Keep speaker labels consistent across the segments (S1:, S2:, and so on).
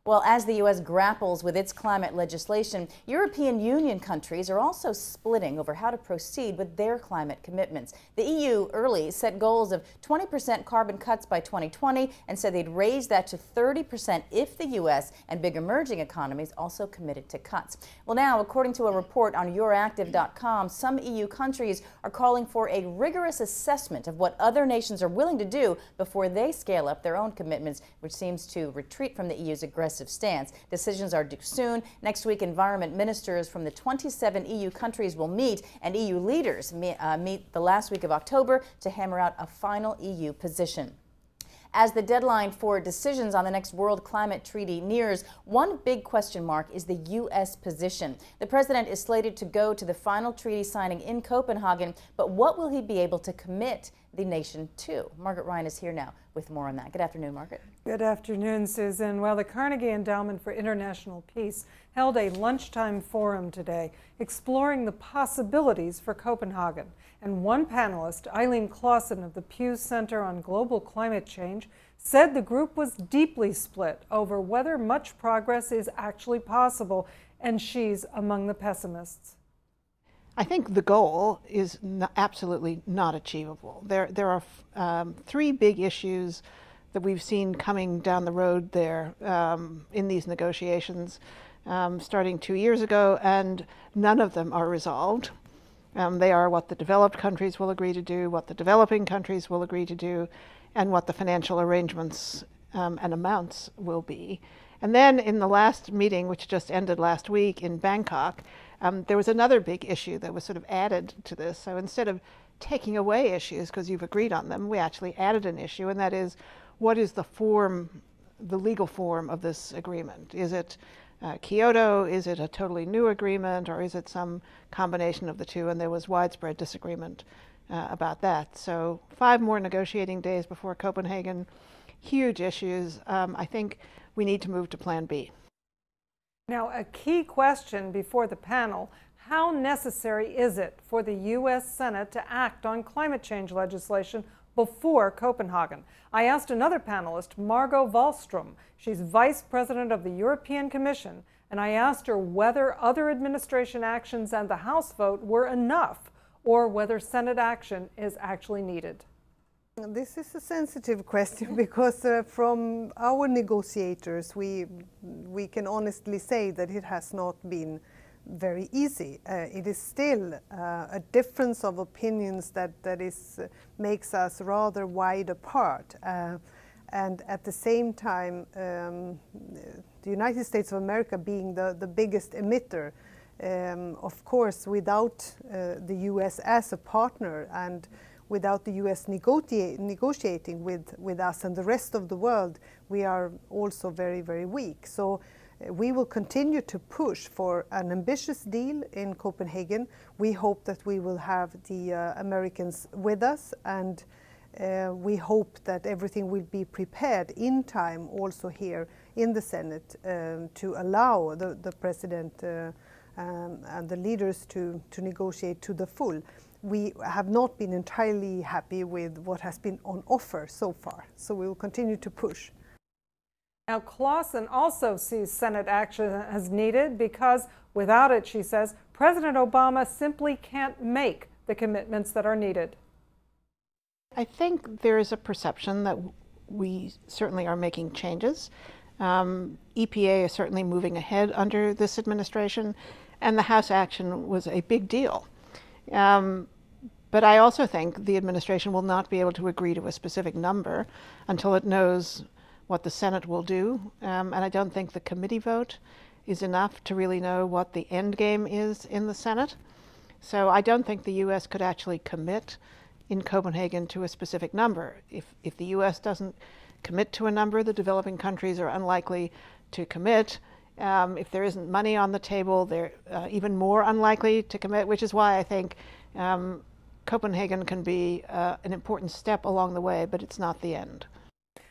S1: Well, as the U.S. grapples with its climate legislation, European Union countries are also splitting over how to proceed with their climate commitments. The EU early set goals of 20% carbon cuts by 2020 and said they'd raise that to 30% if the U.S. and big emerging economies also committed to cuts. Well, now, according to a report on YourActive.com, some EU countries are calling for a rigorous assessment of what other nations are willing to do before they scale up their own commitments, which seems to retreat from the EU's aggressive stance. Decisions are due soon. Next week, environment ministers from the 27 EU countries will meet, and EU leaders meet the last week of October to hammer out a final EU position. As the deadline for decisions on the next World Climate Treaty nears, one big question mark is the U.S. position. The president is slated to go to the final treaty signing in Copenhagen, but what will he be able to commit the nation to? Margaret Ryan is here now with more on that. Good afternoon, Margaret.
S2: Good afternoon, Susan. Well, the Carnegie Endowment for International Peace held a lunchtime forum today exploring the possibilities for Copenhagen. And one panelist, Eileen Claussen of the Pew Center on Global Climate Change, said the group was deeply split over whether much progress is actually possible, and she's among the pessimists.
S3: I think the goal is absolutely not achievable. There are three big issues that we've seen coming down the road there in these negotiations starting 2 years ago, and none of them are resolved. They are what the developed countries will agree to do, what the developing countries will agree to do, and what the financial arrangements and amounts will be. And then in the last meeting, which just ended last week in Bangkok, there was another big issue that was sort of added to this. So instead of taking away issues because you've agreed on them, we actually added an issue, and that is, what is the form, the legal form of this agreement? Is it Kyoto? Is it a totally new agreement, or is it some combination of the two? And there was widespread disagreement about that. So 5 more negotiating days before Copenhagen, huge issues. I think we need to move to Plan B.
S2: Now, a key question before the panel: how necessary is it for the U.S. Senate to act on climate change legislation before Copenhagen? I asked another panelist, Margot Wallstrom. She's vice president of the European Commission, and I asked her whether other administration actions and the House vote were enough, or whether Senate action is actually needed.
S4: This is a sensitive question because from our negotiators, we can honestly say that it has not been very easy. It is still a difference of opinions that makes us rather wide apart. And at the same time, the United States of America being the biggest emitter, of course, without the U.S. as a partner and without the U.S. negotiating with us and the rest of the world, we are also very, very weak. So we will continue to push for an ambitious deal in Copenhagen. We hope that we will have the Americans with us, and we hope that everything will be prepared in time also here in the Senate to allow the President and the leaders to negotiate to the full. We have not been entirely happy with what has been on offer so far, so we will continue to push.
S2: Now, Claussen also sees Senate action as needed because without it, she says, President Obama simply can't make the commitments that are needed.
S3: I think there is a perception that we certainly are making changes. EPA is certainly moving ahead under this administration, and the House action was a big deal. But I also think the administration will not be able to agree to a specific number until it knows what the Senate will do. And I don't think the committee vote is enough to really know what the end game is in the Senate. So I don't think the U.S. could actually commit in Copenhagen to a specific number. If the U.S. doesn't commit to a number, the developing countries are unlikely to commit. If there isn't money on the table, they're even more unlikely to commit, which is why I think Copenhagen can be an important step along the way, but it's not the end.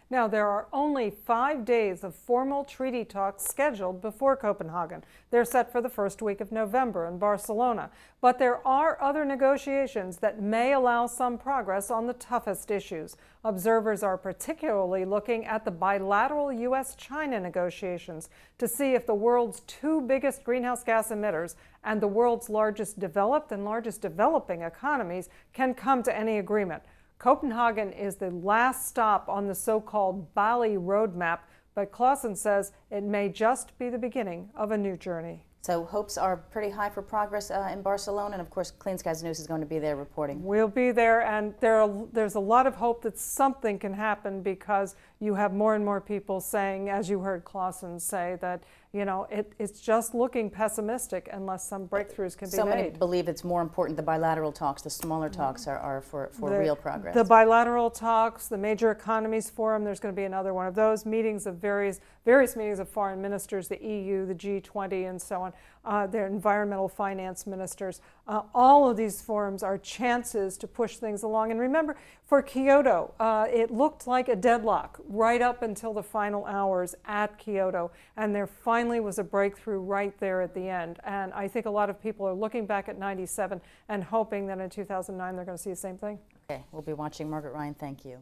S2: Now, there are only 5 days of formal treaty talks scheduled before Copenhagen. They're set for the first week of November in Barcelona. But there are other negotiations that may allow some progress on the toughest issues. Observers are particularly looking at the bilateral U.S.-China negotiations to see if the world's two biggest greenhouse gas emitters and the world's largest developed and largest developing economies can come to any agreement. Copenhagen is the last stop on the so-called Bali roadmap, but Claussen says it may just be the beginning of a new journey.
S1: So hopes are pretty high for progress in Barcelona, and of course Clean Skies News is going to be there reporting.
S2: We'll be there, and there's a lot of hope that something can happen, because you have more and more people saying, as you heard Claussen say, that it's just looking pessimistic unless some breakthroughs can be made.
S1: So many believe it's more important the bilateral talks, the smaller talks are for real progress.
S2: The bilateral talks, the Major Economies Forum, there's going to be another one of those, meetings of various meetings of foreign ministers, the EU, the G20, and so on, their environmental finance ministers. All of these forums are chances to push things along. And remember, for Kyoto, it looked like a deadlock right up until the final hours at Kyoto, and there finally was a breakthrough right there at the end. And I think a lot of people are looking back at '97 and hoping that in 2009 they're going to see the same thing.
S1: Okay, we'll be watching. Margaret Ryan, thank you.